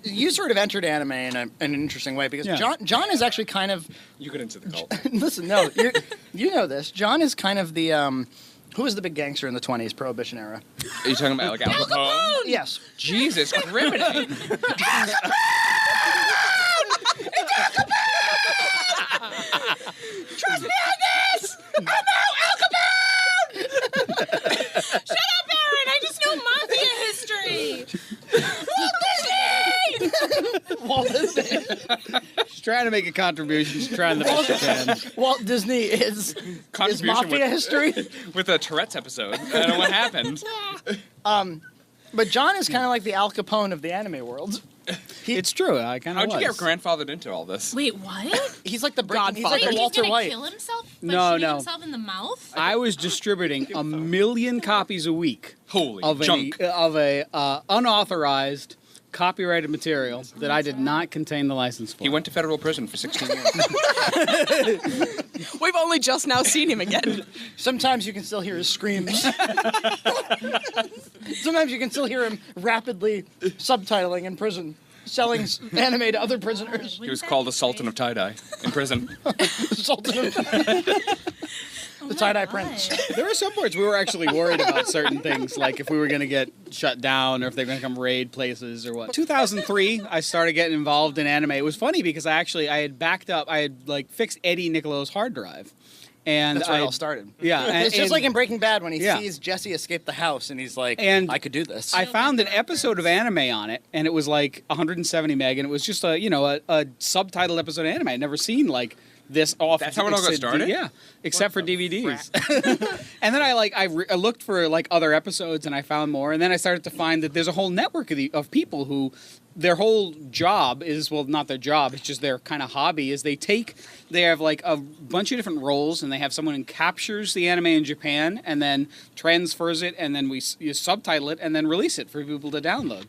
you sort of entered anime in an interesting way because John is actually kind of... You get into the cult. Listen, no, you know this. John is kind of the... who was the big gangster in the 20s, Prohibition era? Are you talking about like Al Capone? Yes. Jesus, criminal. Al Capone! Trust me on this! I know Al Capone! Shut up, Aaron! I just know mafia history! Walt Disney! She's trying to make a contribution. She's trying the best she can. Walt Disney is mafia history. With a Tourette's episode. I don't know what happened. But John is kind of like the Al Capone of the anime world. It's true. I kind of How'd you get grandfathered into all this? Wait, what? He's like the Godfather. He's like the Walter He's gonna White. kill himself by No, shooting no. himself in the mouth? I was distributing 1 million copies a week Holy of junk. of a unauthorized copyrighted material that I did not contain the license for. He went to federal prison for 16 years. We've only just now seen him again. Sometimes you can still hear his screams. Sometimes you can still hear him rapidly subtitling in prison, selling anime to other prisoners. He was called the Sultan of Tie-Dye in prison. Sultan of the tie-dye prince. There were some parts we were actually worried about certain things, like if we were going to get shut down or if they were going to come raid places or what. 2003, I started getting involved in anime. It was funny because I had backed up, I had like fixed Eddie Nicolo's hard drive. And that's where it all started. Yeah. It's just like in Breaking Bad when he Yeah. sees Jesse escape the house and he's like, And I could do this. I found an episode of anime on it, and it was like 170 meg, and it was just a subtitled episode of anime. I'd never seen like this off. That's how it all got started? Yeah, except for DVDs. And then I looked for like other episodes, and I found more, and then I started to find that there's a whole network of people who their whole job is, well, not their job, it's just their kind of hobby, is they have like a bunch of different roles, and they have someone who captures the anime in Japan and then transfers it, and then you subtitle it and then release it for people to download.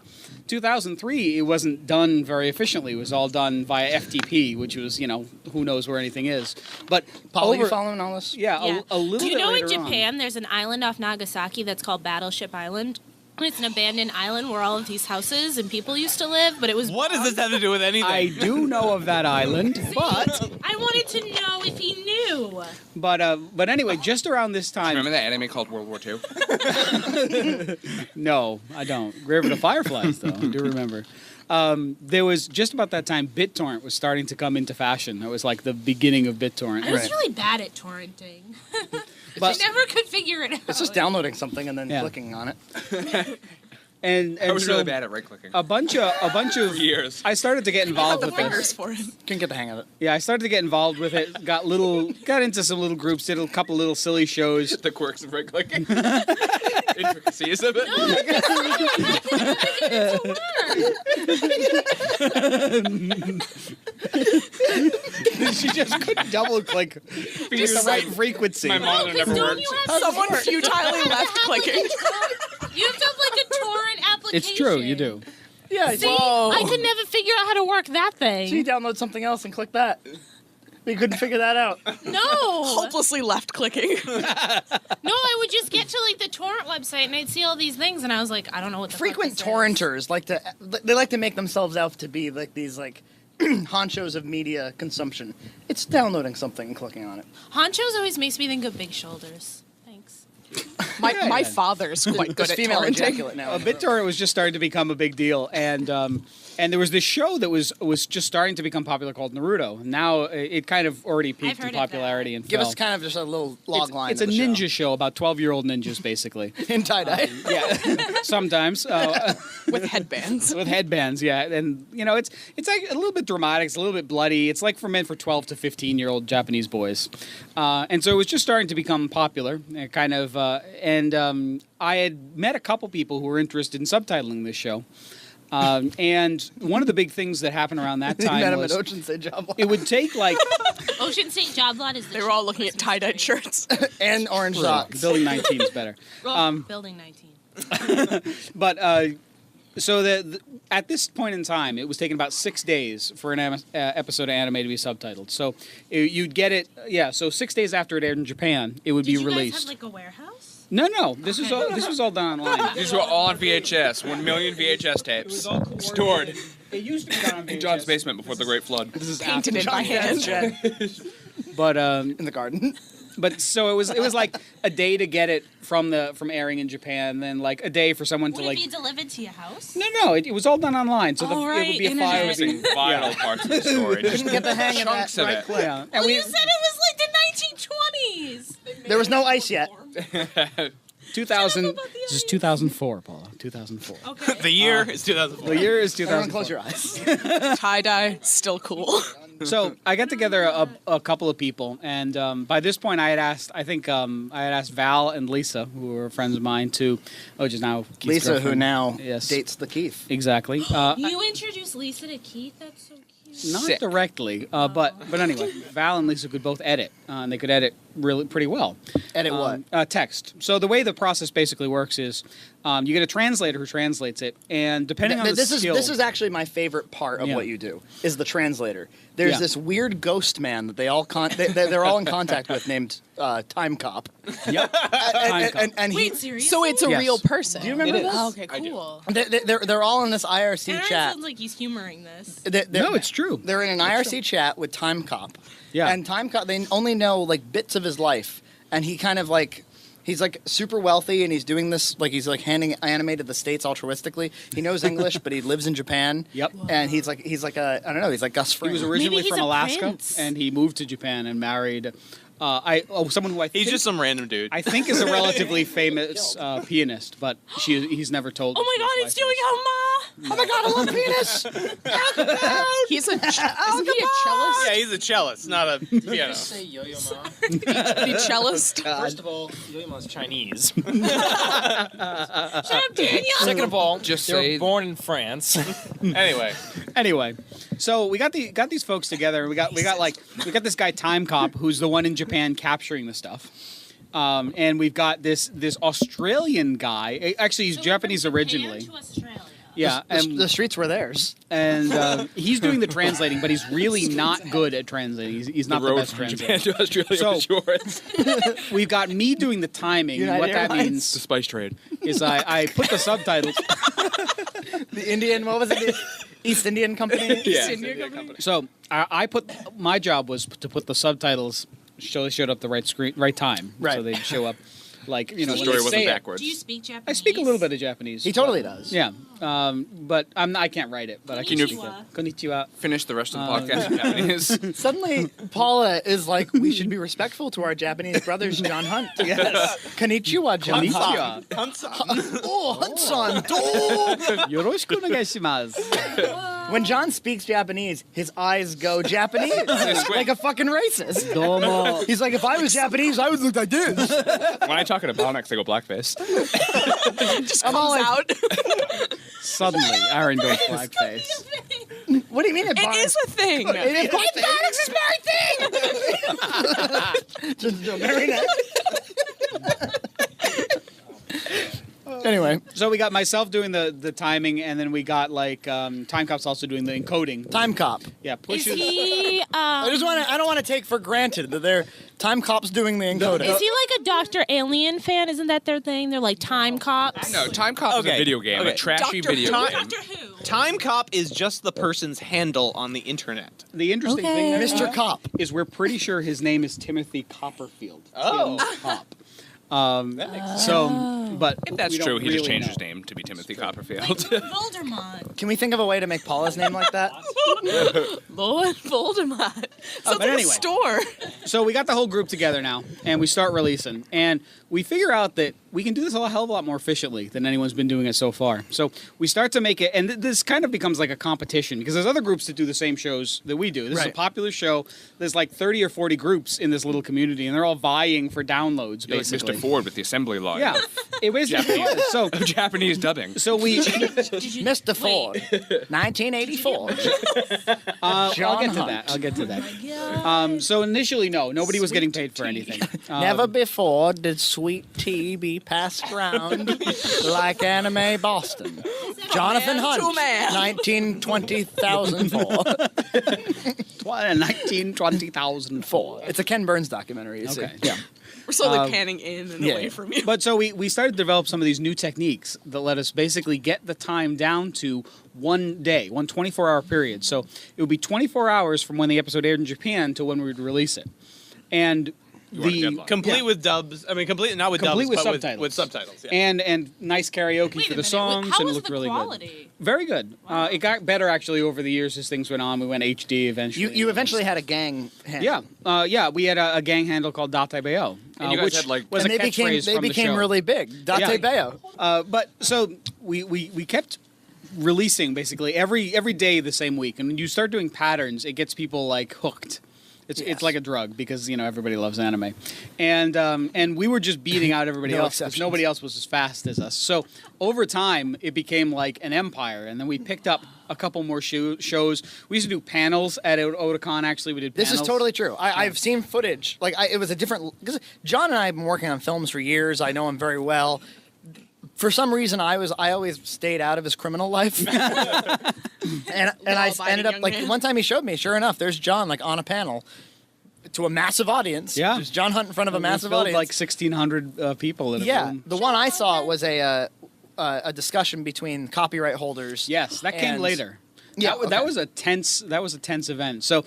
2003, it wasn't done very efficiently. It was all done via FTP, which was, who knows where anything is. But Paul, you following all this? Yeah, a little bit Do you know in later on. Japan there's an island off Nagasaki that's called Battleship Island? It's an abandoned island where all of these houses and people used to live, but it was... What does this have to do with anything? I do know of that island, but I wanted to know if he knew. but anyway, just around this time. Remember that anime called World War II? No, I don't. Grave of the Fireflies, though. I do remember. There was just about that time BitTorrent was starting to come into fashion. That was like the beginning of BitTorrent. I was really bad at torrenting. But- I never could figure it out. It's just downloading something and then clicking on it. And I was so really bad at right-clicking. a bunch of years. I started to get involved with fingers this. for it. Can get the hang of it. Yeah, I started to get involved with it. Got into some little groups. Did a couple little silly shows. The quirks of right-clicking. Intricacies of it. She just couldn't double click the right frequency. My monitor never Don't worked. you have Someone futilely left clicking. You have to have like a torrent application. It's true, you do. Yeah, See, I could never figure out how to work that thing. so you download something else and click that. We couldn't figure that out. No. Hopelessly left clicking. No, I would just get to like the torrent website and I'd see all these things and I was like, I don't know what the Frequent fuck this is. torrenters like to make themselves out to be like these like honchos of media consumption. It's downloading something and clicking on it. Honchos always makes me think of big shoulders. Thanks. My father's quite good It's at female torrenting. ejaculate now. BitTorrent was just starting to become a big deal, and there was this show that was just starting to become popular called Naruto. Now it kind of already peaked heard in of popularity that. and Give fell. us kind of just a little log line. It's a of the ninja show about 12-year-old ninjas, basically. show. In tie-dye. Yeah, sometimes With headbands. with headbands. Yeah, and it's like a little bit dramatic. It's a little bit bloody. It's like meant for 12 to 15-year-old Japanese boys, and so it was just starting to become popular. Kind of, I had met a couple people who were interested in subtitling this show. And one of the big things that happened around that You met time him was at Ocean State Job Lot. it would take like Ocean State Job Lot is the They were all looking at Christmas tie-dyed tree. shirts. and orange socks. Building 19 is better. Well, Building 19. But so at this point in time, it was taking about 6 days for an episode of anime to be subtitled. So you'd get it, So 6 days after it aired in Japan, it would Did be you released. guys have like a warehouse? No. This was all done online. These were all on VHS. 1 million VHS tapes. Stored. It used to be done on VHS. In John's basement before the Great Flood. This is Painted after in by hand. But in the garden. But so it was like a day to get it from airing in Japan, then like a day for someone to Would like. it be delivered to your house? No, it was all done online, so Oh, it right, would be a internet. file. Missing vital parts of the story. Just Get the hang of that chunks of right it. quick. Yeah, and Well, we you said it was like the 1920s. There was no ice yet. 2000. Shut up about the This is ice. 2004, Paula. 2004. Okay. The year is 2004. The year is Everyone 2004. close your eyes. Tie-dye, still cool. So I got together a couple of people, and by this point I had asked Val and Lisa, who were friends of mine, just now Keith's Lisa, who girlfriend. now Yes. dates the Keith. Exactly. You introduced Lisa to Keith. That's so cute. Not Sick. directly, but anyway, Val and Lisa could both edit, and they could edit really pretty well. Edit what? Text. So the way the process basically works is you get a translator who translates it, and depending on the This skill, is actually my favorite part of Yeah. what you do is the translator. There's Yeah. this weird ghost man that they're all in contact with named Time Cop. Yep. Time cop. And he, Wait, seriously? So it's a Yes. real person. do you remember It this? is. Oh, okay, I do. cool. They're all in this IRC Aaron chat. sounds like he's humoring this. No, it's true. They're in an IRC chat with Time Cop. Yeah. And Time Cop, they only know like bits of his life, and he kind of like. He's like super wealthy, and he's doing this like he's like animated the states altruistically. He knows English, but he lives in Japan. Yep. And he's like a I don't know. He's like Gus He Fring. was originally Maybe he's from a Alaska, prince. and he moved to Japan and married someone who I think He's just some random dude. I think is a relatively famous pianist, but he's never told. Oh my God, it's doing Oh my God, I love penis. He's a isn't he a cellist? Yeah, he's a cellist, not a piano. Say Yo-Yo Ma. The cellist. First of all, Yo-Yo Ma's Chinese. Shut up, Daniel. Second of all, Just they were say- born in France. Anyway, So we got these folks together. We got this guy Time Cop who's the one in Japan capturing the stuff. And we've got this Australian guy. Actually, he's So Japanese from Japan originally. to Australia. Yeah, The streets were theirs. and he's doing the translating, but he's really not good at translating. He's not the road best from translator. Japan to Australia So- was yours. We've got me doing the timing. And United what that Airlines. The means spice trade. is I put the subtitles. The Indian, what was it? The East Indian Company? Yeah. So I put my job was to put the subtitles so they showed up the right time. Right. So they'd show up like when The story they wasn't say it. backwards. Do you speak Japanese? I speak a little bit of Japanese. He totally does. Yeah, but I can't write it, but I can you- speak it. Konnichiwa. Finish the rest of the podcast in Japanese. Suddenly, Paula is like, we should be respectful to our Japanese brothers, John Hunt. Yes. Konnichiwa, John Hunt. Konnichiwa. Oh, Hunt-san. Oh. Yoroshiku onegaishimasu. When John speaks Japanese, his eyes go Japanese. Like a fucking racist. Domo. He's like, if I was Japanese, I would look like this. When I talk in Ebonics, I go blackface. Just I'm all comes out. Suddenly, Aaron goes blackface. What do you mean it It is a thing. It is my thing. Just a marionette. Anyway, So we got myself doing the timing, and then we got like Time Cop's also doing the encoding. Time Cop. Yeah, Is pushes. he? I don't want to take for granted that they're Time Cop's doing the encoding. Is he like a Dr. Alien fan? Isn't that their thing? They're like time cops. No, Time Cop is a Okay, video game, a okay. trashy Dr. video Time- game. Doctor Who. Time Cop is just the person's handle on the internet. The interesting Okay. thing Mr. Cop. is we're pretty sure his name is Timothy Copperfield. Oh. Tim Cop. That makes But If that's we don't true, he just really changed know. his name to be Timothy Like Copperfield. Voldemort. Can we think of a way to make Paula's name like that? Lord Voldemort. Sounds but like anyway. a store. So we got the whole group together now, and we start releasing. And we figure out that we can do this a hell of a lot more efficiently than anyone's been doing it so far. So we start to make it, and this kind of becomes like a competition because there's other groups that do the same shows that we do. This is a Right. popular show. There's like 30 or 40 groups in this little community, and they're all vying for downloads, You're like basically. Mr. Ford with the assembly line. Yeah, it basically Japanese. was. So, Japanese dubbing. so we. Mr. Ford, 1984. I'll John get to Hunt. that. I'll get to that. So initially, no, nobody was getting paid for anything. Never before did sweet tea be passed round like anime Boston. Jonathan man to Hunt, man. 1920,004. 1920,004. It's a Ken Burns documentary, you see. Okay. Yeah. We're slowly panning in and yeah. away from you. But so we started to develop some of these new techniques that let us basically get the time down to one day, one 24-hour period. So it would be 24 hours from when the episode aired in Japan to when we would release it. And You are the deadline. Complete with dubs. I mean, complete not with Complete dubs, with but subtitles. with subtitles. Yeah. and nice karaoke Wait for a the minute. songs, How and it was looked the really quality? good. Very good. It got better actually over the years as things went on. We went HD eventually. You eventually had a gang handle. Yeah. We had a gang handle called Dattebayo, And you guys which had, like- was And a they became catchphrase from the show. really big. Dattebayo. But so we kept releasing basically every day the same week, and when you start doing patterns, it gets people like hooked. It's like a drug because everybody loves anime, and we were just beating out everybody No else because exceptions. nobody else was as fast as us. So over time, it became like an empire, and then we picked up a couple more shows. We used to do panels at Otakon. Actually, we did. This Panels. is totally true. I've seen footage. It was a different. Because John and I have been working on films for years. I know him very well. For some reason, I always stayed out of his criminal life, and I ended up young like man. one time he showed me. Sure enough, there's John like on a panel to a massive audience. Yeah. There's John Hunt in front of a We massive filled audience. like 1,600 people in a Yeah, room. the one I saw was a discussion between copyright holders. Yes, that came and- later. Yeah, that okay. was a tense event. So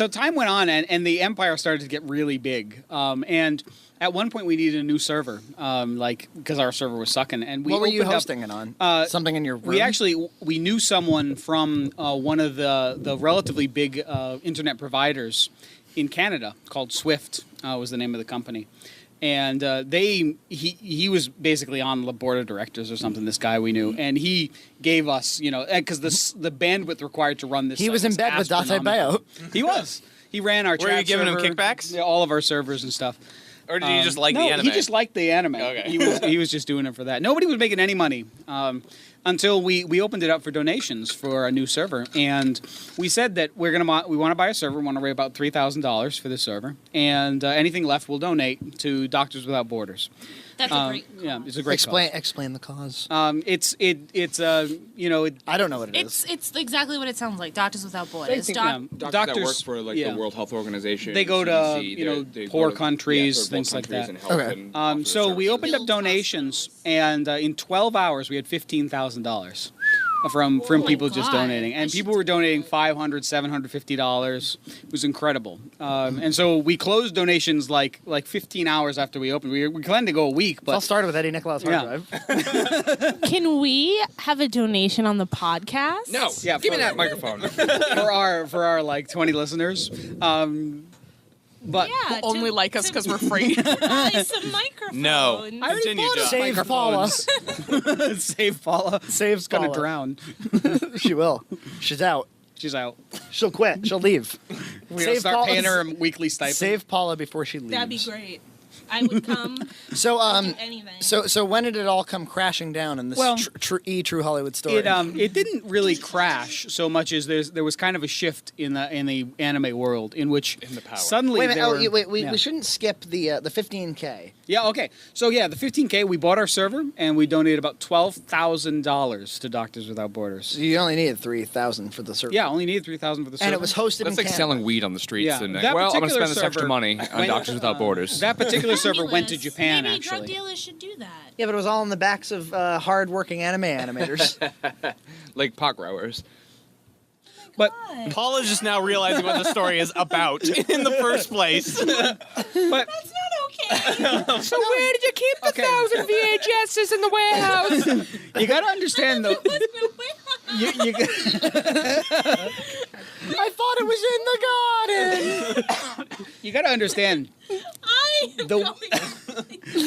time went on, and the empire started to get really big. And at one point, we needed a new server, because our server was sucking. And we What were you opened up- hosting it on? Something in your room? We knew someone from one of the relatively big internet providers in Canada called Swift was the name of the company. And he was basically on the board of directors or something, this guy we knew. And he gave us, because the bandwidth required to run this He site was in bed with astronomical. Dattebayo. He was. He ran our Were chat you giving him server, kickbacks? yeah, all of our servers and stuff. Or did you just like no, the anime? he just liked the anime. Okay. He was just doing it for that. Nobody was making any money until we opened it up for donations for a new server, and we said that we want to buy a server. We want to raise about $3,000 for this server, and anything left we'll donate to Doctors Without Borders. That's a great call. Yeah, it's a great Explain the cause. cause. It's I don't know what it is. It's exactly what it sounds like. Doctors Without Borders. yeah, Doctors that work for the World Health Organization. They go to, CDC, they poor go to, countries, third world things like countries that. and help Okay. them offer So we services. opened up donations, and in 12 hours we had $15,000 from people just God. donating, and people were donating $500, $750. It was incredible, and so we closed donations like 15 hours after we opened. We planned to go a week, It all but started with Eddie Nicolaus hard Yeah. drive. Can we have a donation on the podcast? No, Yeah, give me for- that microphone. for our like 20 listeners, but Yeah, Only like us because we're free. buy some microphones. No. I already Continue, bought John. Save Paula. Save Paula. Saves Gonna Paula. drown. She will. She's out. She's out. She'll quit. She'll leave. We're gonna start Paula- paying her a weekly stipend. Save Paula before she leaves. That'd be great. I would come. So do anything. So when did it all come crashing down in this Well, true Hollywood story? It didn't really crash so much as there was kind of a shift in the anime world in which In the power. suddenly Wait a minute. there were, We shouldn't skip the 15K. Yeah, okay. So yeah, the 15K, we bought our server and we donated about $12,000 to Doctors Without Borders. So you only needed 3,000 for the server. Yeah, only needed $3,000 for the server. and it was hosted That's in like Canada. selling weed on the streets Yeah, and that well, I'm going to particular spend this extra server money on went- Doctors Without Borders. That particular server went to Fabulous. Japan Maybe drug actually. dealers should do that. Yeah, but it was all in the backs of hard-working anime animators. Like pot growers. But Paula's just now realizing what the story is about in the first place. but That's not okay. so where did you keep the 1,000 VHSs in the warehouse? You got to understand though. You, I thought it was in the garden. you got to understand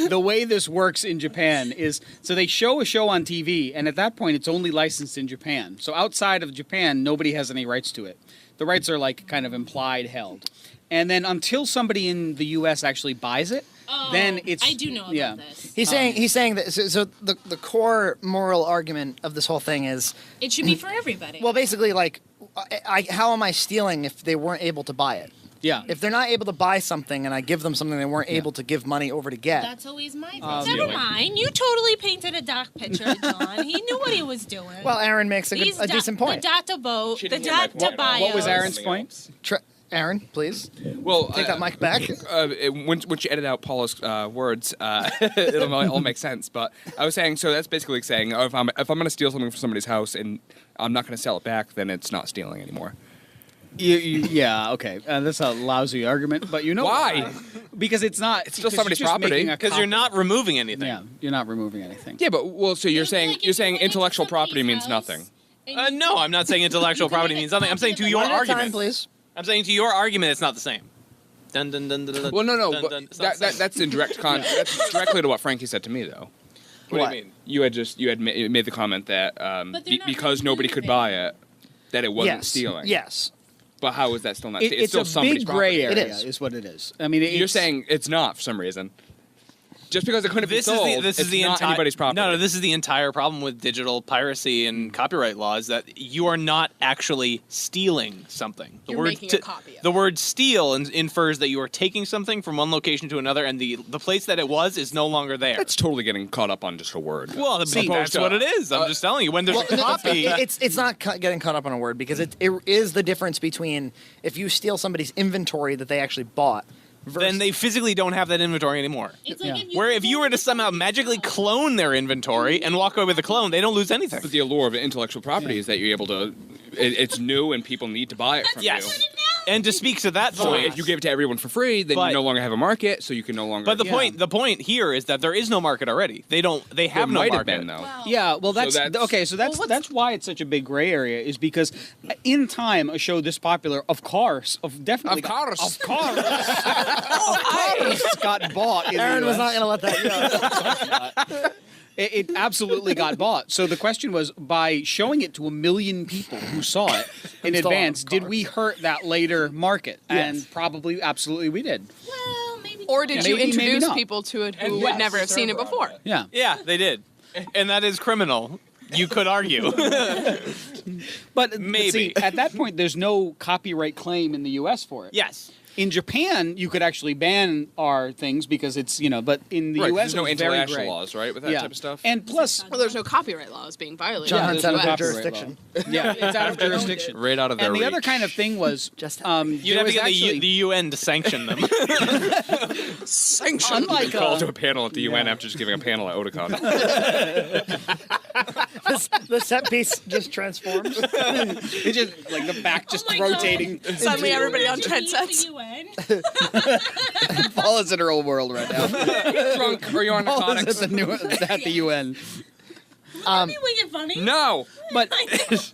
the way this works in Japan is so they show a show on TV, and at that point it's only licensed in Japan. So outside of Japan, nobody has any rights to it. The rights are like kind of implied held. And then until somebody in the U.S. actually buys it, then it's I do know about yeah. this. He's saying that. So the core moral argument of this whole thing is, It should be for everybody. well, basically, like, how am I stealing if they weren't able to buy it? Yeah. If they're not able to buy something and I give them something they weren't able to give money over to get. That's always my thing. Never mind. You totally painted a dark picture, John. He knew what he was doing. Well, Aaron makes a decent point. The Dattebayo. She The didn't hear my point. Dattebayo. What was Aaron's point? Aaron, please Well, take that mic back. Once you edit out Paula's words, it'll all make sense. But I was saying, so that's basically saying, if I'm going to steal something from somebody's house and I'm not going to sell it back, then it's not stealing anymore. Yeah, okay. That's a lousy argument, but you know Why? Because it's not. It's still because somebody's you're just property. making a Because you're not removing anything. Yeah, you're not removing anything. Yeah, but so you're saying Like, if you went into intellectual property somebody's means house nothing. and you- No, I'm not saying intellectual property means nothing. I'm saying to your One at a argument. time, please. I'm saying to your argument, it's not the same. Dun, dun, dun, dun, dun, Well, no, dun, but dun. It's not the same. that's in direct that's directly to what Frankie said to me, though. What? do you mean? You had made the comment that But they're not because nobody could buy it, that it wasn't Yes. stealing. Yes. But how is that still not? It's still a somebody's big gray property. area. It is. What it is. I mean, You're saying it's not for some reason. Just because it couldn't be sold, This is it's the not entire anybody's property. No, this is the entire problem with digital piracy and copyright laws, that you are not actually stealing something. You're making a copy of The it. word steal infers that you are taking something from one location to another, and the place that it was is no longer there. That's totally getting caught up on just a word. well, See, that's to- what it is. I'm just telling you. When there's a copy, It's not getting caught up on a word because it is the difference between if you steal somebody's inventory that they actually bought. then they physically don't have that inventory anymore. It's like Where if you were to somehow magically clone their inventory and walk away with a clone, they don't lose anything. But the allure of intellectual property is that you're able to. It's new and people need to buy it from Yes. you. And to speak to that So point, if you give it to everyone for free, then But- you no longer have a market, so you can no longer. but the point here is that there is no market already. They have no might market. have been though. Yeah, well, that's, that's- okay. So that's why it's such a big gray area, is because in time a show this popular, of course, definitely, Of course. of course, of course, got bought. In Aaron the was US. not going to let that go. It absolutely got bought. So the question was, by showing it to 1 million people who saw it in Install it, advance, of did course. we hurt that later market? And probably, absolutely, we did. Well, maybe. Or did you Maybe, maybe introduce not. people to it who And would yes, never have seen it before? Yeah. Yeah, they did, and that is criminal. You could argue. But Maybe. see, at that point, there's no copyright claim in the U.S. for it. Yes. In Japan, you could actually ban our things because it's, but in the Right, U.S. there's no it was very international gray. laws, right, with that Yeah. type of stuff. And plus, Well, there's no copyright laws being violated. John in Hunt's the out of US. jurisdiction. yeah, it's out of jurisdiction. Right out of their And the other reach. kind of thing was, Just You'd there have to was get actually, the UN to sanction them. Sanction. unlike Call to a panel at the UN after just giving a panel at Otakon. the set piece just transforms. it just like the back just Oh my God. rotating. Suddenly everybody on Imagine Trent being sets. the UN. Paula's in her old world right now. Drunk or you're on Paula's narcotics? at the UN. Are you wicked funny? No. But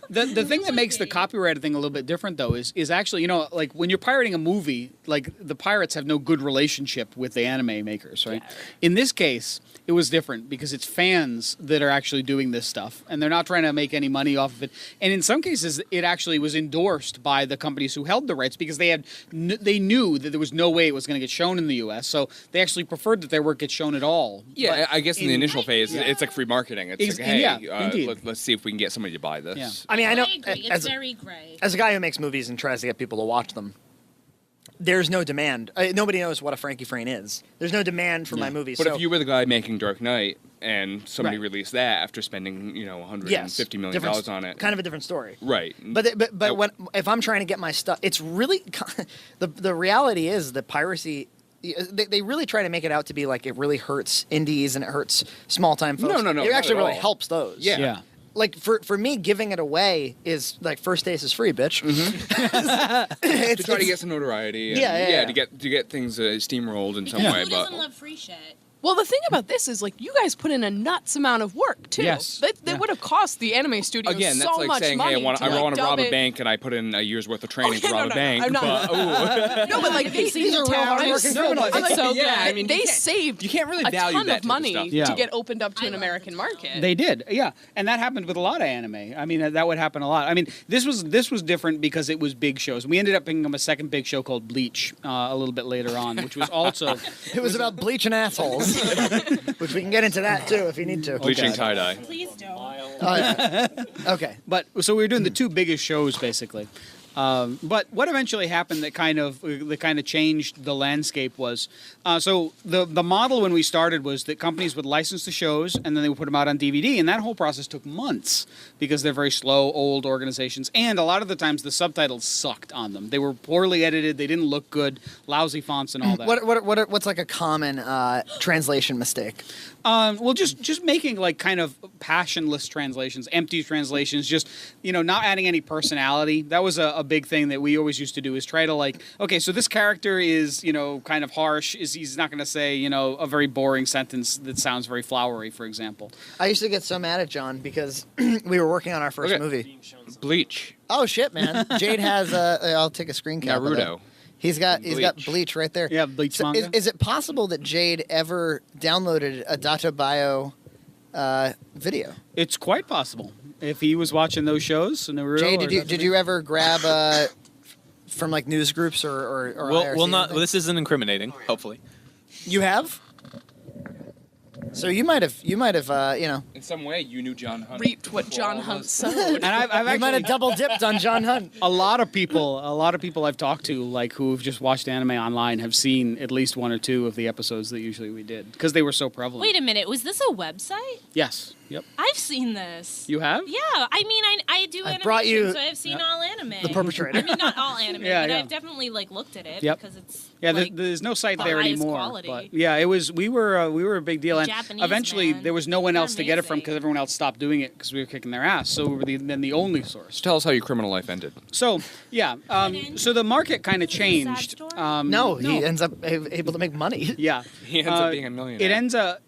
the thing that makes the copyrighted thing a little bit different, though, is actually, like when you're pirating a movie, like the pirates have no good relationship with the anime makers, right? In this case, it was different because it's fans that are actually doing this stuff, and they're not trying to make any money off of it. And in some cases, it actually was endorsed by the companies who held the rights because they knew that there was no way it was going to get shown in the U.S., so they actually preferred that their work get shown at all. Yeah, But I guess in the initial phase, it's like free marketing. It's like, hey, yeah, indeed. let's see if we can get somebody to buy this. Yeah. I mean, I know agree. It's as, very gray. as a guy who makes movies and tries to get people to watch them, there's no demand. Nobody knows what a Frankie Frayne is. There's no demand for my movies. But so, if you were the guy making Dark Knight and somebody Right. released that after spending, $150 yes, million different- on it, kind of a different story. right? But if I'm trying to get my stuff, it's really the reality is that piracy. They really try to make it out to be like it really hurts indies and it hurts small time folks. No, It not actually at really all. helps those. Yeah. Yeah. Like for me, giving it away is like first taste is free, bitch. To try to get some notoriety. And, Yeah. To get things steamrolled in some Because way, who but doesn't love free shit? Well, the thing about this is, like, you guys put in a nuts amount of work too. Yes. That Yeah. would have cost the anime studio again, so that's like much saying, money. hey, I want to, like, to rob dub a it. bank, and I put in a year's worth of training to yeah, rob a bank. I'm not- But No, but like these are real hardworking criminals. I'm like, So yeah, good. I mean, they you can't- saved you can't really a value ton that of type of money stuff. Yeah. to get opened up to I an love American this market. They did, yeah, and that happened with a lot of anime. I mean, that would happen a lot. I mean, this was different because it was big shows. We ended up picking up a second big show called Bleach a little bit later on, which was also It was about bleaching assholes, which we can get into that too if you need to. bleaching Okay. tie dye. Please don't. Oh, yeah. Okay. But so we were doing the two biggest shows basically. But what eventually happened that kind of changed the landscape was so the model when we started was that companies would license the shows and then they would put them out on DVD, and that whole process took months because they're very slow, old organizations, and a lot of the times the subtitles sucked on them. They were poorly edited, they didn't look good, lousy fonts and all that. What's like a common translation mistake? Well, just making like kind of passionless translations, empty translations, just not adding any personality. That was a big thing that we always used to do, is try to like, okay, so this character is kind of harsh. He's not going to say a very boring sentence that sounds very flowery, for example. I used to get so mad at John because we were working on our first movie. Bleach. Oh shit, man! Jade has I'll take a screen cap. Naruto. He's got Bleach. Bleach right there. Yeah, Bleach So manga. is it possible that Jade ever downloaded a Dattebayo video? It's quite possible if he was watching those shows. Naruto, Jade, did you ever grab from like news groups or We'll IRC not. anything? This isn't incriminating. Hopefully. You have? So you might have In some way, you knew John Hunt. Reaped what John Hunt sowed. And I've you might actually have double dipped on John Hunt. a lot of people I've talked to, like who've just watched anime online, have seen at least one or two of the episodes that usually we did because they were so prevalent. Wait a minute, was this a website? Yes. Yep. I've seen this. You have? Yeah, I mean, I do animation, brought you so I've seen all anime. the perpetrator. I mean, not all anime, Yeah, but yeah. I've definitely looked at it Yep. because it's Yeah, like, there's no site the there highest anymore. quality. But yeah, it was. We were a big deal, and Japanese, eventually man. there was no one They're else to get it from because amazing. everyone else stopped doing it because we were kicking their ass. So we were then the only source. Just tell us how your criminal life ended. So yeah, so the market kind of Sad changed. story? No, he ends up able to make money. Yeah, He ends up being a millionaire.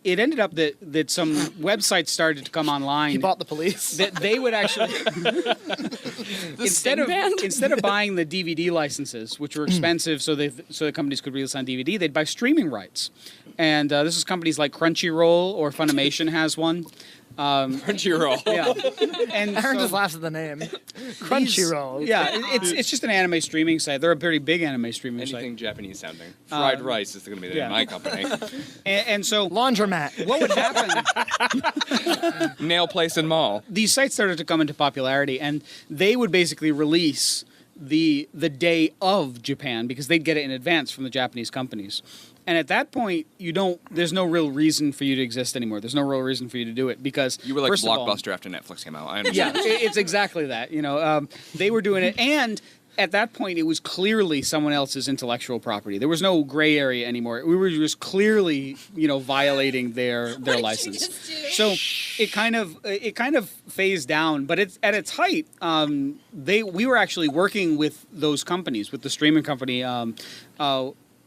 It ended up that some websites started to come online. He bought the police. That they would actually instead of buying the DVD licenses, which were expensive, so the companies could release on DVD, they'd buy streaming rights, and this is companies like Crunchyroll or Funimation has one. Crunchyroll. Yeah, and Aaron so just laughs at the name. Crunchyroll. yeah, it's just an anime streaming site. They're a very big anime streaming site, Anything Japanese sounding. Fried rice is going to be the name of my company. and so Laundromat. what would happen? Nail place and mall. These sites started to come into popularity, and they would basically release the day of Japan because they'd get it in advance from the Japanese companies. And at that point, there's no real reason for you to exist anymore. There's no real reason for you to do it because You were like first of all- Blockbuster after Netflix came out. I yeah, understand. it's exactly that. They were doing it, and at that point, it was clearly someone else's intellectual property. There was no gray area anymore. We were just clearly, violating their license. So it kind of phased down, but it's at its height. We were actually working with those companies, with the streaming company,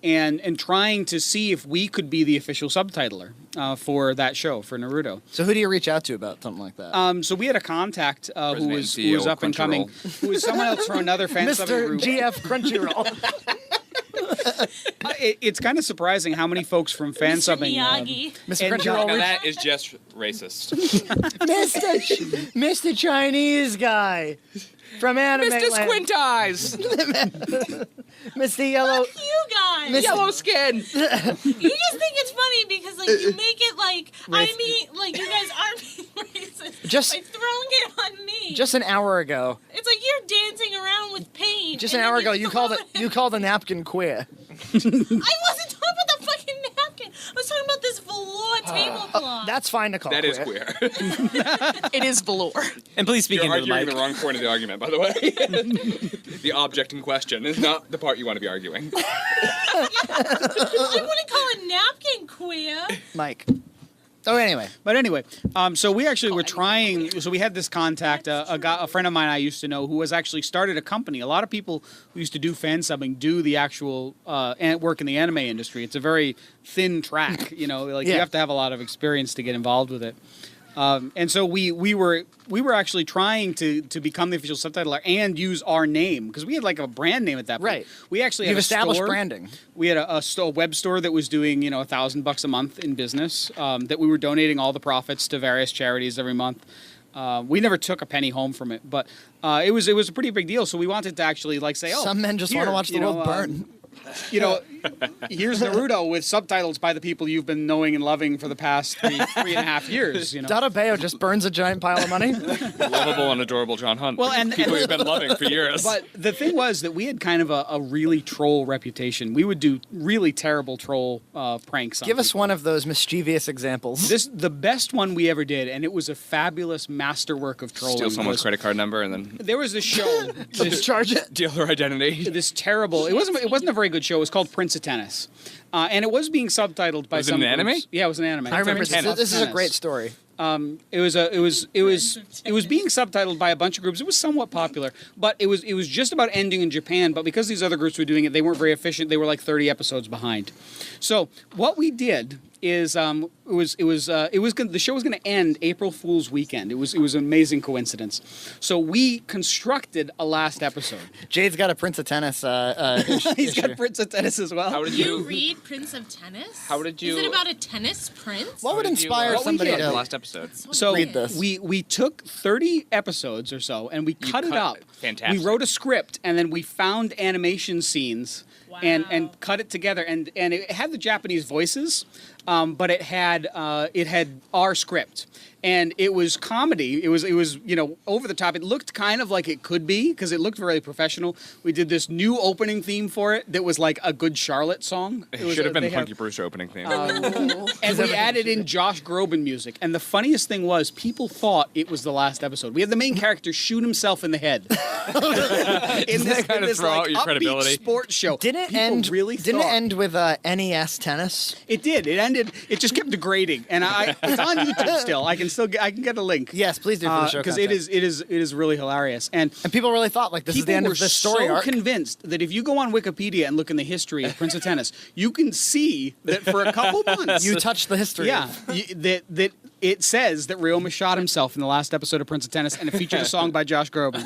and trying to see if we could be the official subtitler for that show, for Naruto. So who do you reach out to about something like that? So we had a contact who President was and CEO up and coming, who was someone else from another fan subbing Mr. group. GF Crunchyroll. It's kind of surprising how many folks from fan Mr. subbing. Miyagi. Mr. And Crunchyroll. Now that is just racist. Mr. Chinese guy from Anime Mr. Land. Squint Eyes! Mr. Yellow. You guys. Miss- Yellow skin! You just think it's funny because you make it like you guys aren't being racist Just- by throwing it on me. Just an hour ago. It's like you're dancing around with paint. Just and an hour then ago, you called a napkin queer. I wasn't talking about the fucking napkin. I was talking about this velour tablecloth. That's fine to call That queer. is queer. It is velour. And please speak You're into the arguing mic. the wrong point of the argument, by the way. The object in question is not the part you want to be arguing. I wouldn't call a napkin queer. Mike. Oh, anyway. But anyway, so we actually were trying. So we had this contact, a friend of mine I used to know who has actually started a company. A lot of people who used to do fan subbing do the actual work in the anime industry. It's a very thin track, you Yeah. have to have a lot of experience to get involved with it. And so we were actually trying to become the official subtitler and use our name because we had like a brand name at that point. Right. We actually had You've a established store. branding. We had a web store that was doing $1,000 a month in business. That we were donating all the profits to various charities every month. We never took a penny home from it, but it was a pretty big deal. So we wanted to actually say, Some men just here, want to watch the world burn. you know, here's Naruto with subtitles by the people you've been knowing and loving for the past three and a half years. You know, Dattebayo just burns a giant pile of money. Lovable and adorable John Hunt. Well, and people you've been loving for years. But the thing was that we had kind of a really troll reputation. We would do really terrible troll pranks. On Give us people. one of those mischievous examples. The best one we ever did, and it was a fabulous masterwork of trolling. Steal someone's was- credit card number and then There was this show. Discharge it. steal their identity. This terrible. It wasn't a very good show. It was called Prince of Tennis, and it was being subtitled by Was it some an anime? groups. Yeah, it was an anime. I remember Prince this. of This is a Tennis. great story. It was being subtitled by a bunch of groups. It was somewhat popular, but it was just about ending in Japan. But because these other groups were doing it, they weren't very efficient. They were like 30 episodes behind. So what we did is the show was going to end April Fool's weekend. It was an amazing coincidence. So we constructed a last episode. Jade's got a Prince of Tennis. He's issue. got Prince of Tennis as well. How did You you? read Prince of Tennis? How did you- Is it about a tennis prince? What would How did you, inspire what we somebody did to? the last episode? So Read this. we took 30 episodes or so and we cut it cut up. it. Fantastic. We wrote a script and then we found animation scenes and Wow. cut it together and it had the Japanese voices, but it had our script. And it was comedy. It was over the top. It looked kind of like it could be because it looked very professional. We did this new opening theme for it that was like a Good Charlotte song. It was, should have been they the Punky Brewster opening theme. and we added in Josh Groban music. And the funniest thing was, people thought it was the last episode. We had the main character shoot himself in the head. in this, kind of throw out your upbeat credibility? sports show. Didn't it People end? Really didn't it thought- end with NES tennis? It did. It ended. It just kept degrading. And it's on YouTube still. I can get a link. Yes, please do for the show Because content. it is really hilarious. And And people really thought like this is the people end were of this story so arc. convinced that if you go on Wikipedia and look in the history of Prince of Tennis, you can see that for a couple months, You touched the history. yeah, that it says that Ryoma shot himself in the last episode of Prince of Tennis, and it featured a song by Josh Groban.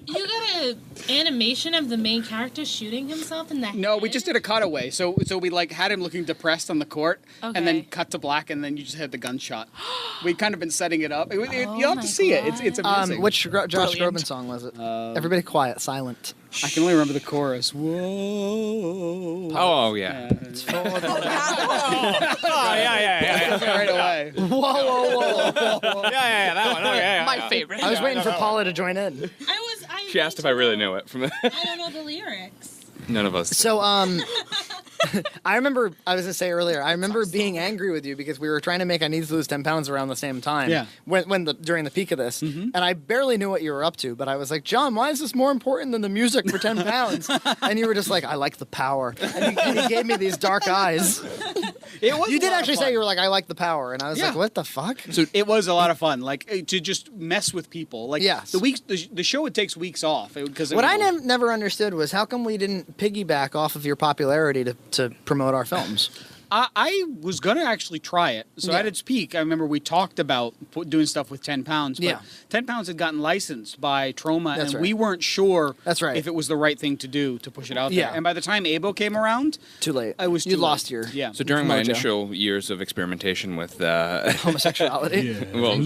You got an animation of the main character shooting himself in the head? No, we just did a cutaway. So we like had him looking depressed on the court, and then Okay. cut to black, and then you just had the gunshot. We'd kind of been setting it up. You'll have my to see it. It's God. amazing. Which Josh Brilliant. Groban song was it? Everybody quiet, silent. I can only remember the chorus. Whoa. Oh yeah. Oh, yeah. Right away. Whoa, whoa, whoa! Yeah, that one. Okay, yeah, My favorite. I was waiting for Paula to join in. She asked if I really knew it. From I don't know the lyrics. none of us. So, I remember, I was going to say earlier, I remember being angry with you because we were trying to make I Need to Lose 10 Pounds around the same time. Yeah. During the peak of this. And I barely knew what you were up to, but I was like, John, why is this more important than the music for 10 pounds? And you were just like, I like the power. And you gave me these dark eyes. It was You a did lot of actually fun. say, you were like, I like the power. And I was Yeah. like, what the fuck? So it was a lot of fun, like to just mess with people. Like Yes. the show it takes weeks off because What I never understood was how come we didn't piggyback off of your popularity to promote our films? I was gonna actually try it. So Yeah. at its peak, I remember we talked about doing stuff with 10 pounds. But Yeah. 10 pounds had gotten licensed by Troma, That's and right. we weren't sure. That's right. If it was the right thing to do to push it out Yeah. there. And by the time Abo came around, Too late. I was You too lost late. your yeah. So during my Mojo. initial years of experimentation with homosexuality. well,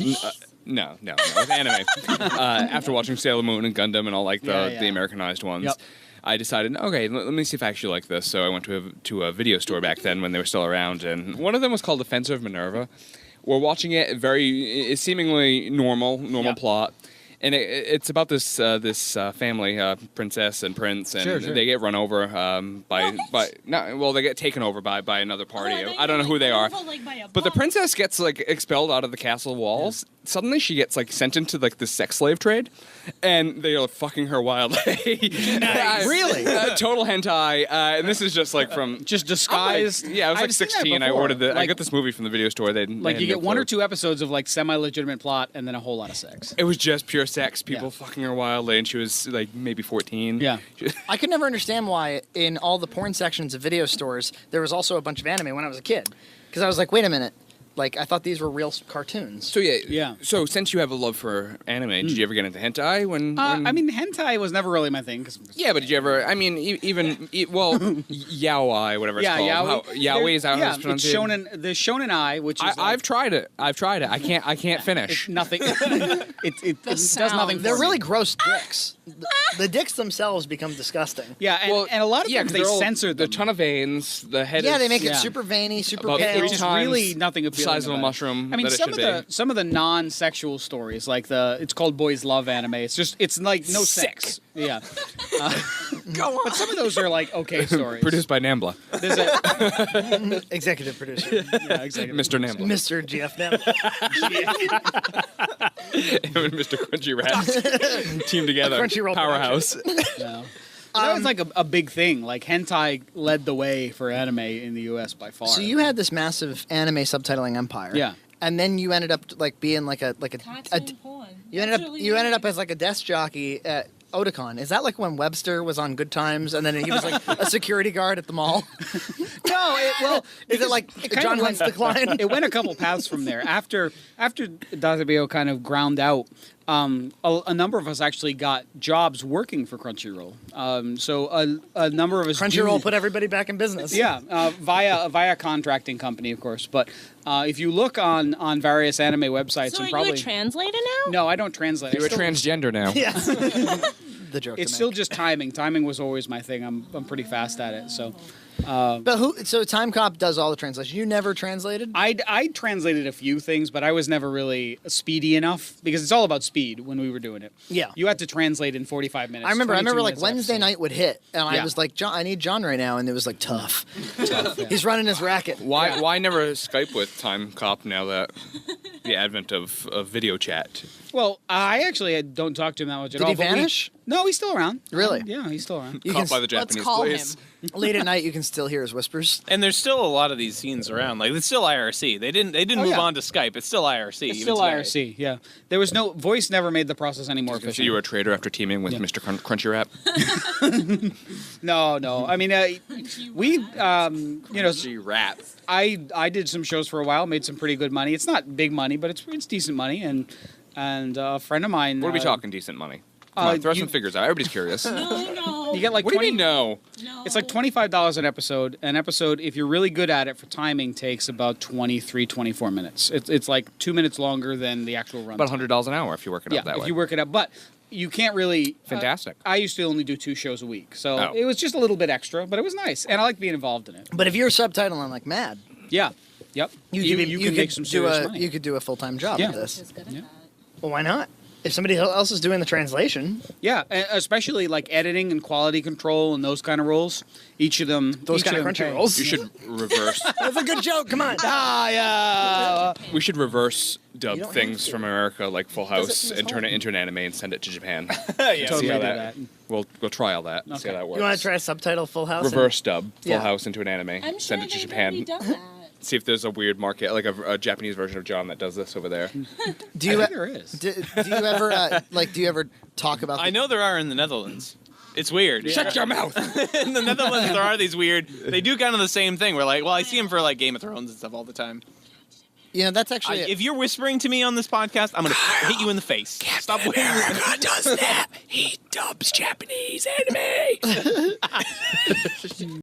no, with anime. After watching Sailor Moon and Gundam and all like the Yeah. Americanized ones, Yep. I decided, okay, let me see if I actually like this. So I went to a video store back then when they were still around, and one of them was called Defensive Minerva. We're watching it, it's seemingly normal Yeah. plot. And it's about this family, princess and prince, and Sure. they get run over they get taken over by another party. I don't know who they are. But the princess gets like expelled out of the castle walls. Suddenly she gets like sent into like the sex slave trade, and they are fucking her wildly. Really? Total hentai. And this is just like from Just disguised. Yeah, I was like I've seen that 16. I before. ordered I Like- got this movie from the video store. They Like you get one or two episodes of like semi-legitimate plot and then a whole lot of sex. It was just pure sex. People Yeah. fucking her wildly, and she was like maybe 14. Yeah. I could never understand why in all the porn sections of video stores there was also a bunch of anime when I was a kid. Because I was like, wait a minute, Like I thought these were real cartoons. So Yeah. So since you have a love for anime, did you ever get into hentai when? I mean, hentai was never really my thing. Yeah, but did you ever? I mean, yaoi, whatever it's Yeah, called. yaoi. Yaoi is how Yeah, it's it's pronounced. shonen. The shonen ai, which is I've tried it. I can't finish. nothing. it does nothing. sound. They're for really me. gross dicks. The dicks themselves become disgusting. Yeah, and a lot of yeah, times 'cause they they're all- censored the them. ton of veins. The head. Yeah, is they make it Yeah. super veiny, super about pale. three It's times really nothing the appealing. size of a about it. mushroom. I mean, that it some should of the non-sexual stories, like it's called boys love anime. It's like no sex. Yeah. Go on. But some of those are like okay stories. Produced by Nambla, There's a Executive producer, yeah, exactly. Mr. Nambla, Mr. GF Nam. him and Mr. Crunchy Rat team together. Crunchyroll powerhouse. Yeah. That was like a big thing. Like hentai led the way for anime in the U.S. by far. So you had this massive anime subtitling empire. Yeah. And then you ended up like being like a you ended up as like a desk jockey at Otakon. Is that like when Webster was on Good Times and then he was like a security guard at the mall? well, Is it like kind John of Hunt's decline? it went a couple paths from there. After Dattebayo kind of ground out, a number of us actually got jobs working for Crunchyroll. So a number of us Crunchyroll do- put everybody back in business. yeah, via contracting company, of course. But if you look on various anime websites, So and are probably you a translator now? no, I don't translate. You're a I still- transgender now. Yes. The joke. It's to still make. just timing. Timing was always my thing. I'm pretty fast at it. So But who? So Time Cop does all the translation. You never translated. I translated a few things, but I was never really speedy enough because it's all about speed when we were doing it. Yeah. You had to translate in 45 minutes. I remember 22 like minutes Wednesday episode. night would hit, and I Yeah. was like, John, I need John right now, and it was like tough. Yeah. He's running his racket. Why never Skype with Time Cop now that the advent of video chat? Well, I actually don't talk to him that much at Did all. he but we- vanish? No, he's still around. Really? Yeah, he's still around. You Caught by can the Japanese call police. late at night. You can still hear his whispers. And there's still a lot of these scenes around. Like it's still IRC. They didn't move yeah. on to Skype. It's still IRC. It's even still today. IRC. Yeah, there was no voice. Never made the process any more So efficient. you were a traitor after teaming with Yeah. Mr. Crunchy Rat. No. I mean, we, Crunchy Rat. I did some shows for a while, made some pretty good money. It's not big money, but it's decent money. And a friend of mine. What are we talking? Decent money. Come on, throw some figures out. Everybody's curious. No. You get like What do 20. you mean no? No. It's like $25 an episode. An episode, if you're really good at it for timing, takes about 23, 24 minutes. It's like 2 minutes longer than the actual run. About $100 an hour if you work it yeah, up that if way. you work it up. But you can't really. Fantastic. I used to only do 2 shows a week, so Oh. it was just a little bit extra, but it was nice, and I like being involved in it. But if you're subtitling like mad, Yeah. Yep. You can make some serious money. You could do a full time job Yeah. with this. Is good at Yeah. that. Well, why not? If somebody else is doing the translation, Yeah, and especially like editing and quality control and those kind of roles. Each of them. those each kind of them crunchy pay. rolls. You should reverse. That's a good joke. Come on. Yeah. We should reverse dub don't things have to. from America, like Full House, from his and turn it home. into an anime and send it to Japan. Yeah. Totally how do that- that. We'll try all that. See Okay. how that works. You want to try a subtitle Full House? Reverse dub Full Yeah. House into an anime. I'm send sure it to they've Japan. already done that. See if there's a weird market, like a Japanese version of John that does this over there. Do I you think there is. do you ever Do you ever talk about? I know there are in the Netherlands. It's weird. Shut your mouth! In the Netherlands, there are these weird. They do kind of the same thing. We're like, well, I see them for like Game of Thrones and stuff all the time. You know, that's actually. If you're whispering to me on this podcast, I'm gonna hit you in the face. Stop whispering. America does that. He dubs Japanese anime.